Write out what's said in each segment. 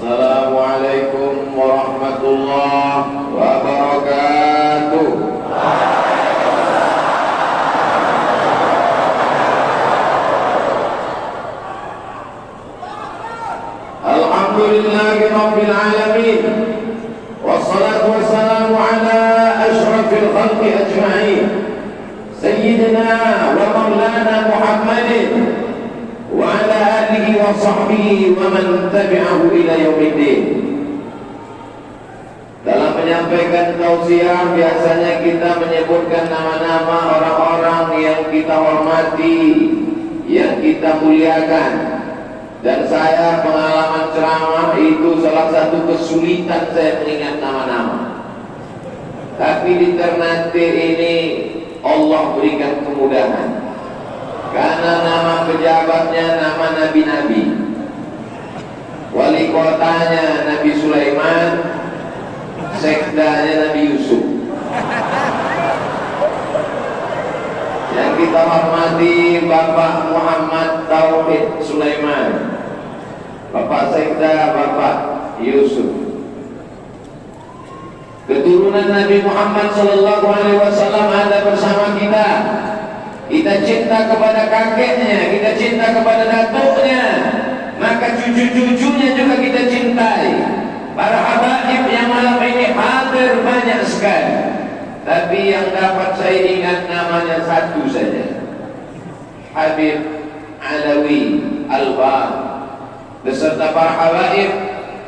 Assalamualaikum warahmatullahi wabarakatuh. Alhamdulillahi rabbil alamin, wassalatu wassalamu ala ashrafil khalqi ajma'in, sayyidina wa maulana Muhammadin wa ala alihi wa sahbihi wa man tabi'ahu ila yaumiddin. Dalam menyampaikan tausiah biasanya kita menyebutkan nama-nama orang-orang yang kita hormati, yang kita muliakan. Dan saya pengalaman ceramah itu salah satu kesulitan saya mengingat nama-nama. Tapi di Ternate ini Allah berikan kemudahan. Karena nama pejabatnya nama nabi-nabi, wali kotanya Nabi Sulaiman, sekdanya Nabi Yusuf. Yang kita hormati Bapak Muhammad Tauhid Sulaiman, Bapak Sekda Bapak Yusuf, keturunan Nabi Muhammad Sallallahu Alaihi Wasallam ada bersama kita. Kita cinta kepada kakeknya, kita cinta kepada datuknya, maka cucu-cucunya juga kita cintai. Para habaib yang malam ini hadir banyak sekali, tapi yang dapat saya ingat namanya satu saja, Habib Alawi Albar beserta para habaib.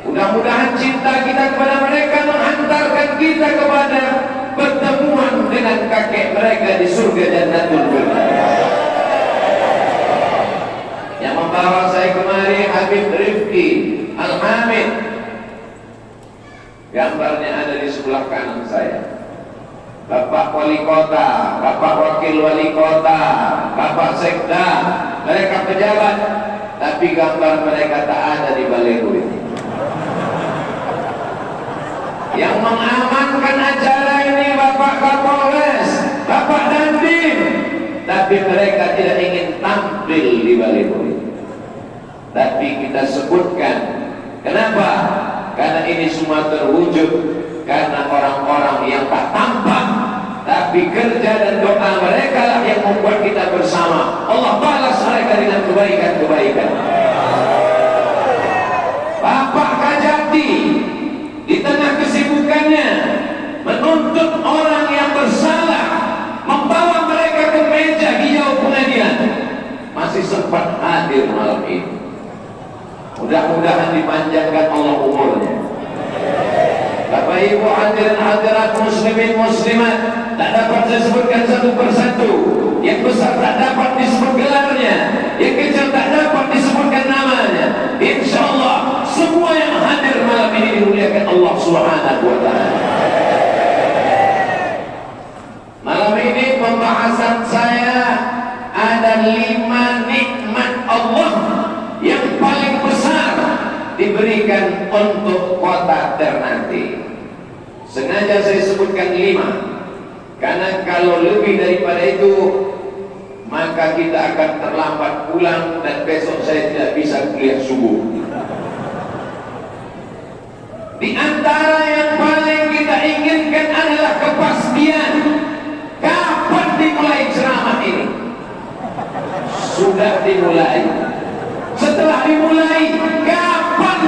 Mudah-mudahan cinta kita kepada mereka menghantarkan kita kepada pertemuan dengan kakek mereka di surga Jannatul Firdaus. Yang membawa saya kemari Habib Rifki Al-Hamid, gambarnya ada di sebelah kanan saya. Bapak Wali Kota, Bapak Wakil Wali Kota, Bapak Sekda, mereka pejabat, tapi gambar mereka tak ada di balero ini. Yang mengamankan acara ini Bapak Kapolres, Bapak Dandim, tapi mereka tidak ingin tampil di balero ini. Tapi kita sebutkan, kenapa? Karena ini semua terwujud karena orang-orang yang tak tampak, tapi kerja dan doa mereka lah yang membuat kita bersama. Allah balas mereka dengan kebaikan-kebaikan. Bapak Kajati di tengah kesibukannya menuntut orang yang bersalah, membawa mereka ke meja hijau pengadilan, masih sempat hadir malam ini. Mudah-mudahan dipanjangkan Allah umurnya. Bapak Ibu hadirin hadirat muslimin muslimat, tak dapat saya sebutkan satu persatu. Yang besar tak dapat disebut gelarnya, yang kecil tak dapat disebutkan namanya. Insya Allah semua yang hadir malam ini dimuliakan Allah Subhanahu wa ta'ala. Malam ini pembahasan saya ada 5 nikmat Allah yang paling besar diberikan untuk kota Ternate. Sengaja saya sebutkan 5, karena kalau lebih daripada itu maka kita akan terlambat pulang dan besok saya tidak bisa kuliah subuh. Di antara yang paling kita inginkan adalah kepastian. Kapan dimulai ceramah ini? Sudah dimulai. Setelah dimulai, kapan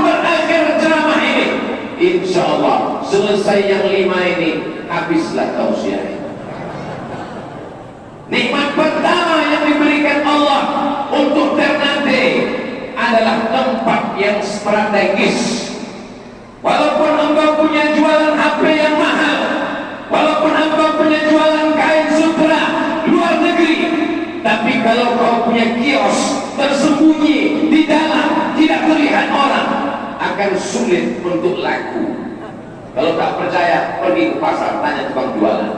habislah tausiah. Nikmat pertama yang diberikan Allah untuk Ternate adalah tempat yang strategis. Walaupun engkau punya jualan HP yang mahal, walaupun engkau punya jualan kain sutra luar negeri, tapi kalau kau punya kios tersembunyi di dalam, tidak terlihat orang, akan sulit untuk laku. Kalau tak percaya, pergi ke pasar, tanya tukang jualan.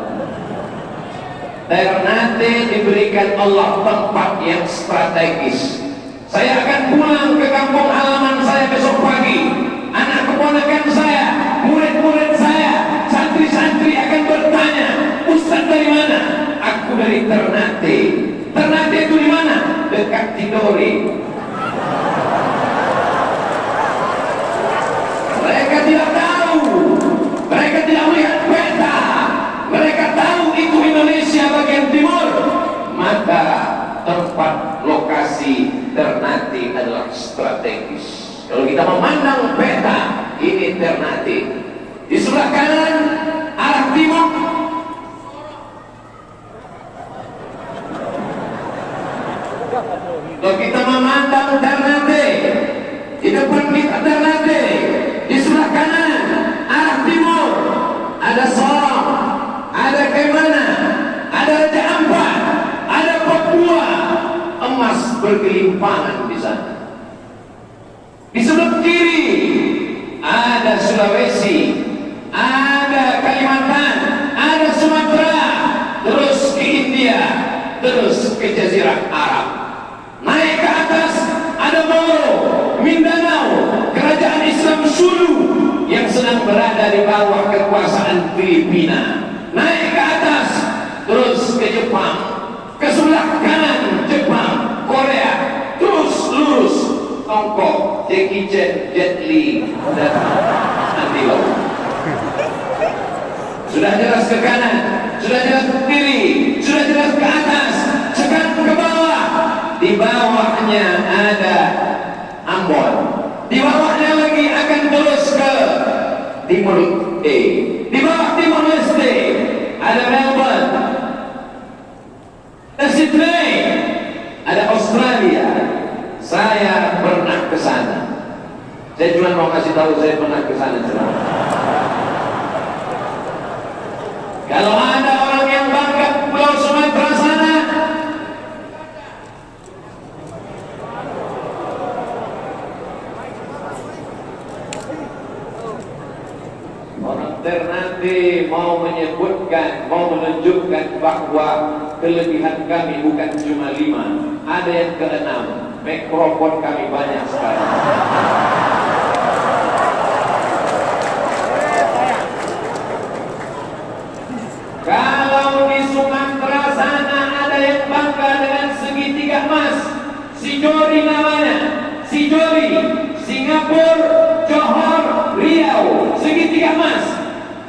Ternate diberikan Allah tempat yang strategis. Saya akan pulang ke kampung halaman saya besok pagi. Anak keponakan saya, murid-murid saya, santri-santri akan bertanya, Ustaz dari mana? Aku dari Ternate. Ternate itu di mana? Dekat Tidore. Mereka tidak tahu, mereka tidak melihat peta, mereka tahu itu Indonesia bagian timur. Maka tempat lokasi Ternate adalah strategis. Kalau kita memandang peta, ini Ternate. Di sebelah kanan arah timur, kalau kita memandang Ternate, di depan kita Ternate, di sebelah kanan arah timur ada Sorong, ada Kemana, ada Raja Ampat, ada Papua, emas bergelimpangan di sana. Di sebelah kiri ada Sulawesi, ada Kalimantan, ada Sumatera, terus ke India, terus ke Jazirah Arab. Naik ke atas ada Moro, Mindanao, kerajaan Islam Sulu yang sedang berada di bawah kekuasaan Filipina. Naik ke atas terus ke Jepang, ke sebelah kanan Jepang, Korea, terus lurus Tiongkok, Jackie Chan, Jet Li, dan Andy Lau. Sudah jelas ke kanan, sudah jelas ke kiri, sudah jelas ke atas, sekarang ke bawah. Di bawahnya ada Ambon, di bawahnya lagi akan terus ke Timur di bawah Timur Leste ada Melbourne, ada Sydney, ada Australia. Saya pernah ke sana. Saya cuma mau kasih tahu saya pernah ke sana. Kalau ada orang yang bangga Pulau Sumatera sana, orang Ternate mau menyebutkan, mau menunjukkan bahwa kelebihan kami bukan cuma 5, ada yang ke-6. Mikrofon kami banyak sekali. Kalau di Sumatera sana ada yang bangga dengan segitiga emas, Sijori namanya, Sijori, Singapura, Johor, Riau, segitiga emas.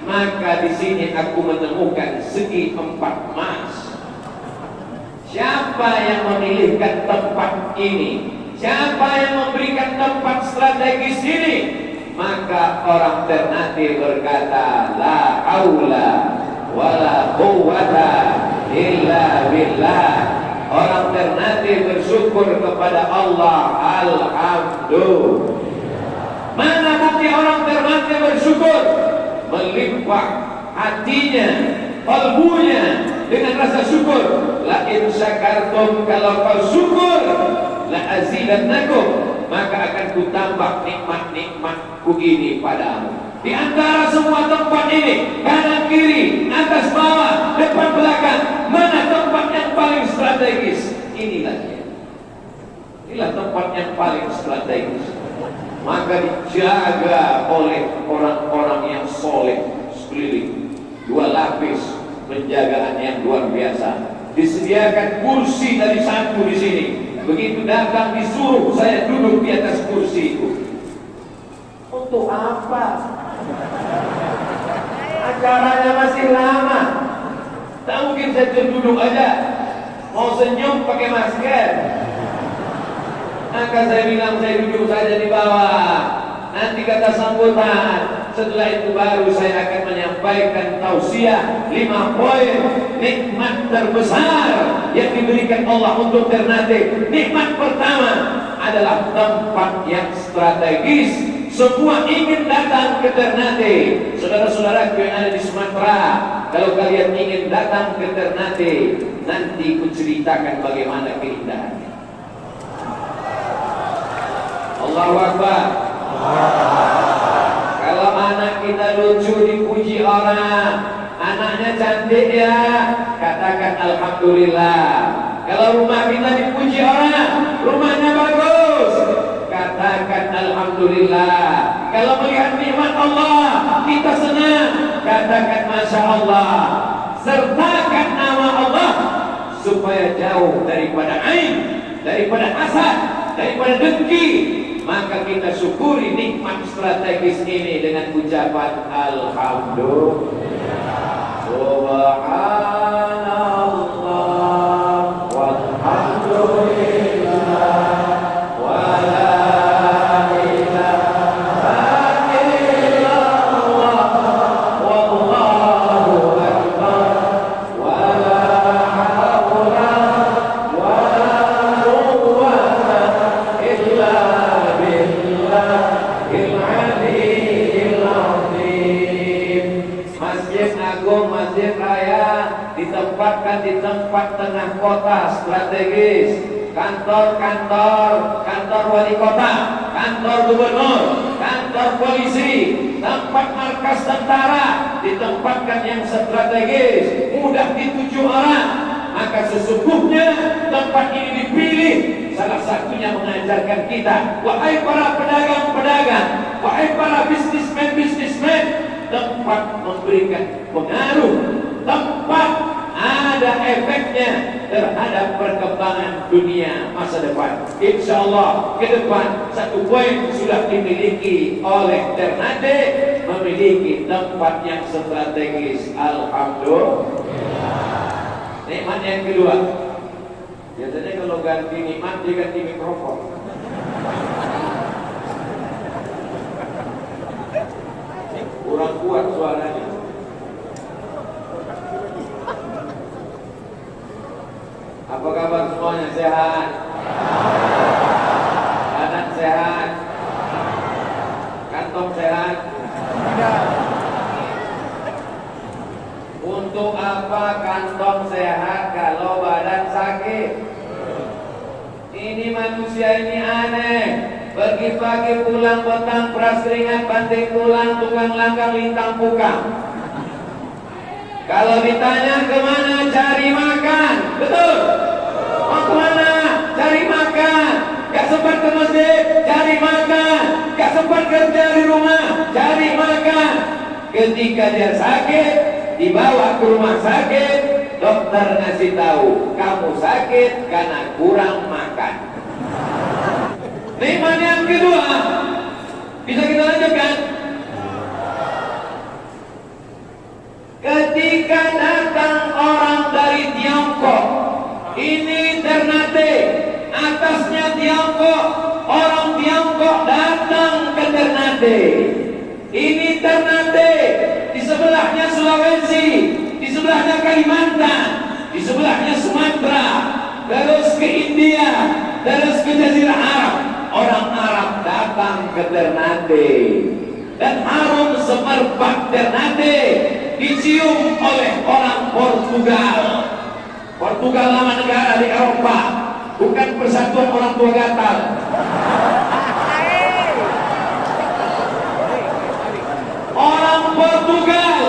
Maka di sini aku menemukan segi 4 emas. Siapa yang memilihkan tempat ini? Siapa yang memberikan tempat strategis ini? Maka orang Ternate berkata, la haula wala quwwata illa billah. Orang Ternate bersyukur kepada Allah. Alhamdulillah. Mana bukti orang Ternate bersyukur? Melimpah hatinya, kalbunya dengan rasa syukur. La in syakartum, kalau kau syukur, la azidannakum, maka akan kutambah nikmat-nikmatku ini padamu. Di antara semua tempat ini, kanan kiri, atas bawah, depan belakang, mana tempat yang paling strategis? Inilah dia. Inilah tempat yang paling strategis. Maka dijaga oleh orang-orang yang soleh sekeliling. 2 lapis penjagaan yang luar biasa. Disediakan kursi dari satu di sini. Begitu datang disuruh saya duduk di atas kursi itu. Untuk apa? Acaranya masih lama. Tak mungkin saya duduk aja. Mau senyum pakai masker. Maka saya bilang saya duduk saja di bawah. Nanti kata sambutan, Setelah itu baru saya akan menyampaikan tausiah 5 poin nikmat terbesar yang diberikan Allah untuk Ternate. Nikmat pertama adalah tempat yang strategis. Semua ingin datang ke Ternate. Saudara-saudara yang ada di Sumatera, kalau kalian ingin datang ke Ternate, nanti ku ceritakan bagaimana keindahannya. Allahu Akbar. Kalau anak kita lucu dipuji orang, anaknya cantik ya, katakan alhamdulillah. Kalau rumah kita dipuji orang, rumahnya bagus, katakan alhamdulillah. Kalau melihat nikmat Allah, kita senang, katakan masya Allah. Sertakan nama Allah supaya jauh daripada aib, daripada hasad, daripada dengki. Maka kita syukuri nikmat strategis ini dengan ucapan alhamdulillah. Subhanallah walhamdulillah wa la ilaha illallah wallahu akbar wa la haula wa la quwwata illa Masjid Agung, Masjid Raya ditempatkan di tempat tengah kota strategis. Kantor-kantor, kantor wali kota, kantor gubernur, kantor polisi, tempat markas tentara ditempatkan yang strategis, mudah dituju orang. Maka sesungguhnya tempat ini dipilih salah satunya mengajarkan kita, wahai para pedagang-pedagang, wahai para bisnismen-bisnismen, tempat memberikan pengaruh, tempat ada efeknya terhadap perkembangan dunia masa depan. Insya Allah ke depan satu poin sudah dimiliki oleh Ternate, memiliki tempat yang strategis. Alhamdulillah. Nikmat yang kedua, biasanya kalau ganti nikmat dia ganti mikrofon. Kurang kuat suaranya. Apa kabar semuanya? Sehat? Badan sehat? Kantong sehat? Untuk apa kantong sehat kalau badan sakit? Ini manusia ini aneh. Pagi-pagi pulang petang peras keringat banting tulang tukang langgang lintang pukang. Kalau ditanya kemana cari makan, betul? Mau kemana? Cari makan. Gak sempat ke masjid, cari makan. Gak sempat kerja di rumah, cari makan. Ketika dia sakit, dibawa ke rumah sakit, dokter ngasih tahu kamu sakit karena kurang makan. Nikmat yang kedua, bisa kita lanjutkan. Ketika datang orang dari Tiongkok, ini Ternate, atasnya Tiongkok, orang Tiongkok datang ke Ternate. Ini Ternate, di sebelahnya Sulawesi, di sebelahnya Kalimantan, di sebelahnya Sumatera, terus ke India, terus ke Jazirah Arab. Orang Arab datang ke Ternate, dan harum semerbak Ternate dicium oleh orang Portugal. Portugal nama negara di Eropa, bukan persatuan orang tua gatal. Orang Portugal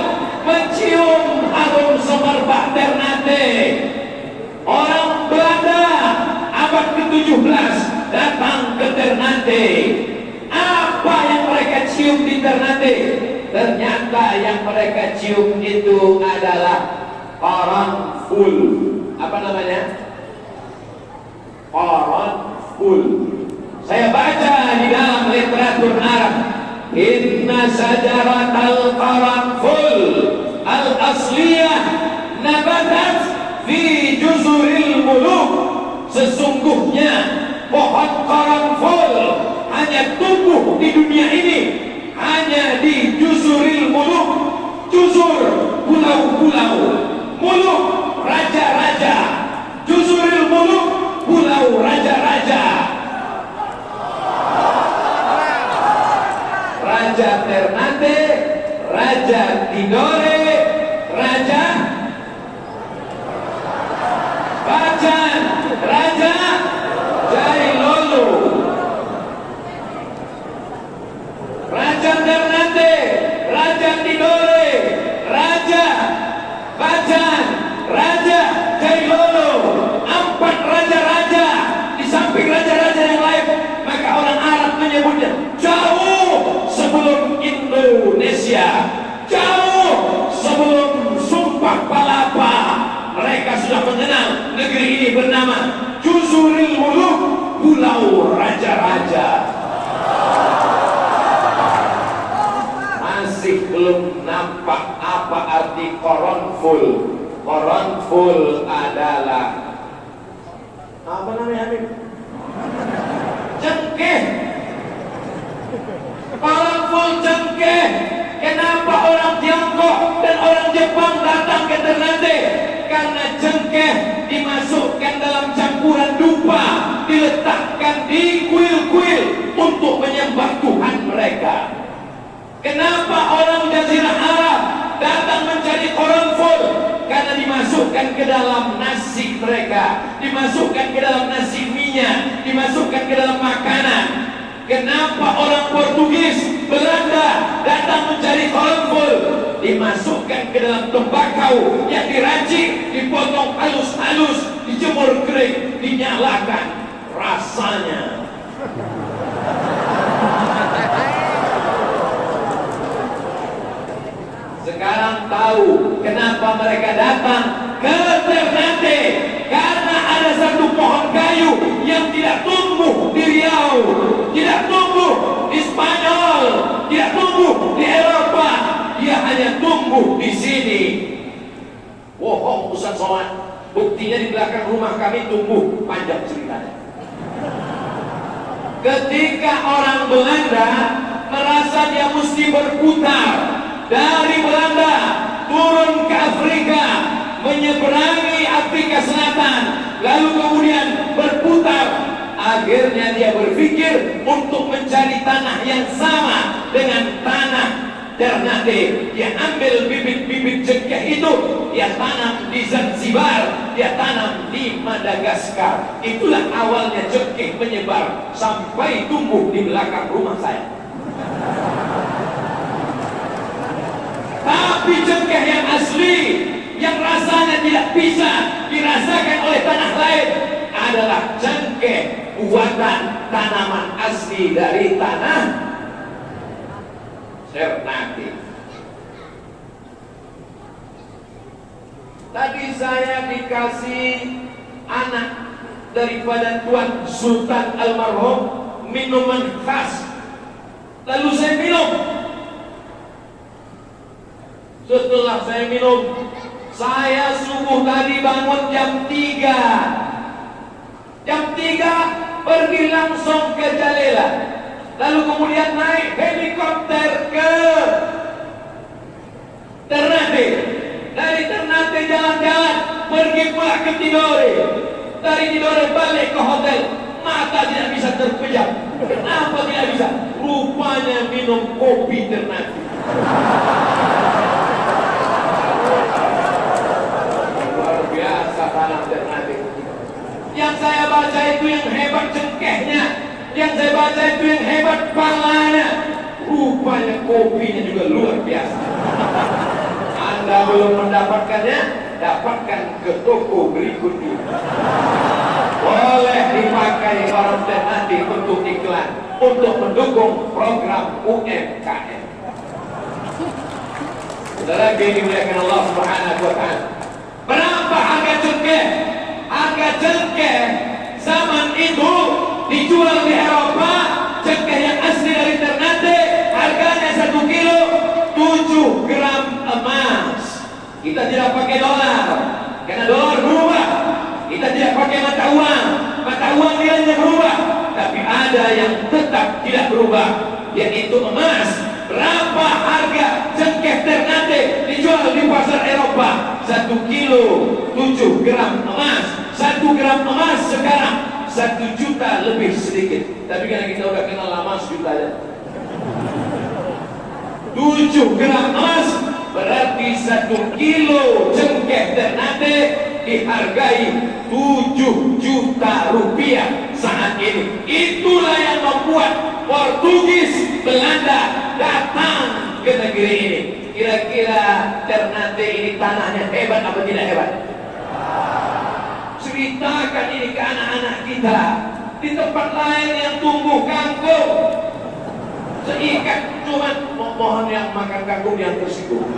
mencium harum semerbak Ternate. Orang Belanda abad ke-17 datang ke Ternate. Apa yang mereka cium di Ternate? Ternyata yang mereka cium itu adalah qaranful. Apa namanya? Qaranful. Saya baca di dalam literatur Arab, inna sajaratal qaranful al-asliyah nabatat fi juzuril muluk. Sesungguhnya pohon qaranful hanya tumbuh di dunia ini hanya di juz juzur pulau-pulau, muluk raja-raja, juzuril muluk, pulau raja-raja. Raja Ternate, Raja Tidore, Raja Bacan, Raja Jailolo. Raja Ternate, Raja Tidore, Raja Bacan, Raja Jailolo. 4 raja-raja di samping raja-raja yang lain. Maka orang Arab menyebutnya jauh sebelum Indonesia, jauh sebelum Sumpah Palapa. Mereka sudah mengenal negeri ini bernama Juzuril Muluk, pulau raja-raja. Masih belum nampak apa arti koronful. Koronful adalah apa namanya, Habib? Cengkeh. Koronful cengkeh. Kenapa orang Tiongkok dan orang Jepang datang ke Ternate? Karena cengkeh dimasukkan dalam campuran dupa, diletakkan di kuil-kuil untuk menyembah Tuhan mereka. Kenapa orang Jazirah Arab datang mencari koronful? Karena dimasukkan ke dalam nasi mereka, dimasukkan ke dalam nasi minyak, dimasukkan ke dalam makanan. Kenapa orang Portugis, Belanda datang mencari koronful? Dimasukkan ke dalam tembakau yang diracik, dipotong halus-halus, dijemur kering, dinyalakan. Rasanya sekarang tahu kenapa mereka datang ke Ternate. Karena ada satu pohon kayu yang tidak tumbuh di Riau, tidak tumbuh di Spanyol, tidak tumbuh di Eropa. Dia hanya tumbuh di sini. Bohong Ustaz Somad. Buktinya di belakang rumah kami tumbuh, panjang ceritanya. Ketika orang Belanda merasa dia mesti berputar dari Belanda turun ke Afrika, menyeberangi Afrika Selatan, lalu kemudian berputar. Akhirnya dia berpikir untuk mencari tanah yang sama dengan tanah Ternate. Dia ambil bibit-bibit cengkeh itu, dia tanam di Zanzibar, dia tanam di Madagaskar. Itulah awalnya cengkeh menyebar sampai tumbuh di belakang rumah saya. Tapi cengkeh yang asli, yang rasanya tidak bisa dirasakan oleh tanah lain, adalah cengkeh buatan tanaman asli dari tanah Ternate. Tadi saya dikasih anak daripada Tuan Sultan almarhum minuman khas, lalu saya minum. Setelah saya minum, saya subuh tadi bangun jam 3. Jam 3 pergi langsung ke Jalela. Lalu kemudian naik helikopter ke Ternate. Dari Ternate jalan-jalan pergi pula ke Tidore. Dari Tidore balik ke hotel. Mata tidak bisa terpejam. Kenapa tidak bisa? Rupanya minum kopi Ternate. Biasa tanam Ternate. Yang saya baca itu yang hebat cengkehnya, yang saya baca itu yang hebat palanya. Rupanya kopinya juga luar biasa. Anda belum mendapatkannya? Dapatkan ke toko berikut ini. Boleh dipakai orang Ternate untuk iklan, untuk mendukung program UMKM. Sudah lagi dimuliakan Allah Subhanahu wa Ta'ala. Berapa harga cengkeh? Harga cengkeh zaman itu dijual di Eropa, cengkeh yang asli dari Ternate, harganya 1 kilo 7 gram emas. Kita tidak pakai dolar, karena dolar berubah. Kita tidak pakai mata uang nilainya berubah. Tapi ada yang tetap tidak berubah, yaitu emas. Berapa harga cengkeh Ternate di dijual di pasar Eropa 1 kilo 7 gram emas. 1 gram emas sekarang 1 juta lebih sedikit. Tapi karena kita udah kenal lama, sejuta ya. 7 gram emas berarti 1 kilo cengkeh Ternate dihargai 7 juta rupiah saat ini. Itulah yang membuat Portugis Belanda datang ke negeri ini. Kira-kira Ternate ini tanahnya hebat apa tidak hebat? Ceritakan ini ke anak-anak kita. Di tempat lain yang tumbuh kangkung seikat, cuma mohon yang makan kangkung yang tersinggung.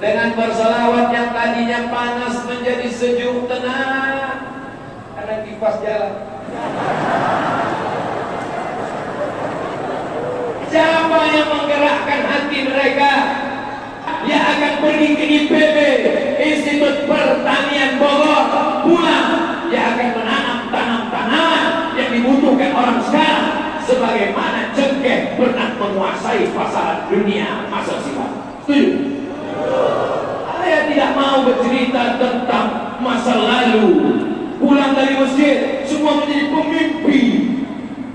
Dengan berselawat yang tadinya panas menjadi sejuk, tenang, karena kipas jalan. Siapa yang menggerakkan hati mereka? Dia akan pergi ke IPB, Institut Pertanian Bogor, pulang dia akan menanam tanaman yang dibutuhkan orang sekarang, sebagaimana cengkeh pernah menguasai pasaran dunia masa silam. Setuju? Saya tidak mau bercerita tentang masa lalu. Pulang dari masjid, semua menjadi pemimpi.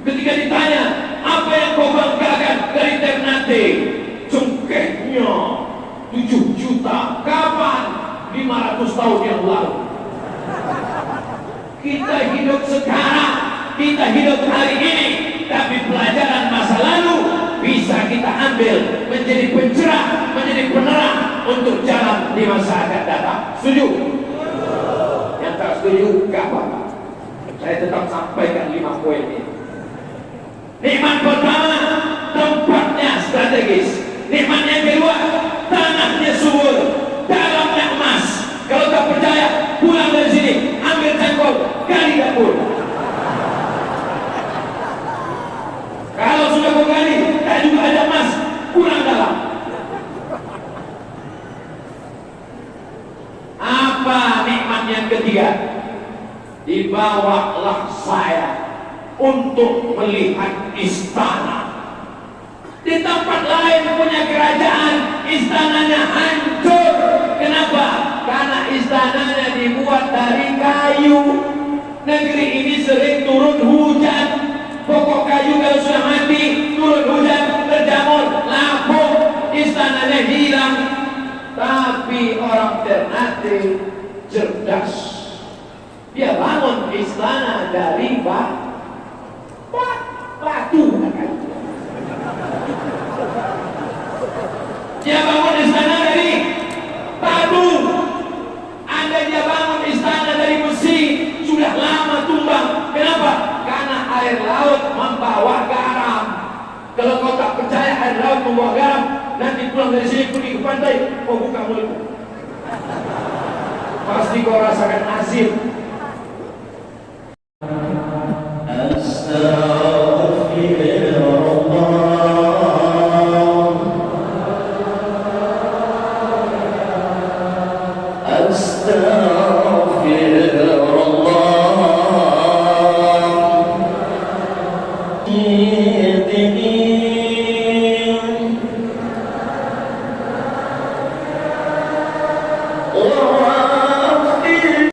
Ketika ditanya, apa yang kau banggakan dari Ternate? Cengkehnya 7 juta. Kapan? 500 tahun yang lalu. Kita hidup sekarang, kita hidup hari ini, tapi pelajaran masa lalu bisa kita ambil menjadi pencerah, menjadi penerang untuk jalan di masa akan datang. Setuju? Yang tak setuju, gak apa-apa. Saya tetap sampaikan 5 poin ini. Nikmat pertama, tempatnya strategis. Nikmat yang kedua, tanahnya subur, dalamnya emas. Kalau tak percaya, pulang dari sini, ambil cangkul, gali dapur. Kalau sudah kau gali, tak juga ada emas, kurang dalam. Apa nikmat yang ketiga? Dibawalah saya untuk melihat istana. Di tempat lain punya kerajaan, istananya hancur. Kenapa? Karena istananya dibuat dari kayu. Negeri ini sering turun hujan. Pokok kayu kalau sudah mati, turun hujan, terjamur, lapuk, istananya hilang. Tapi orang Ternate cerdas. Dia bangun istana dari batu. Dia bangun istana dari batu. Anda dia bangun istana dari besi, sudah lama tumbang. Kenapa? Karena air laut membawa garam. Kalau kau tak percaya air laut membawa garam, nanti pulang dari sini pergi ke pantai, kau buka mulutmu, pasti kau rasakan asin.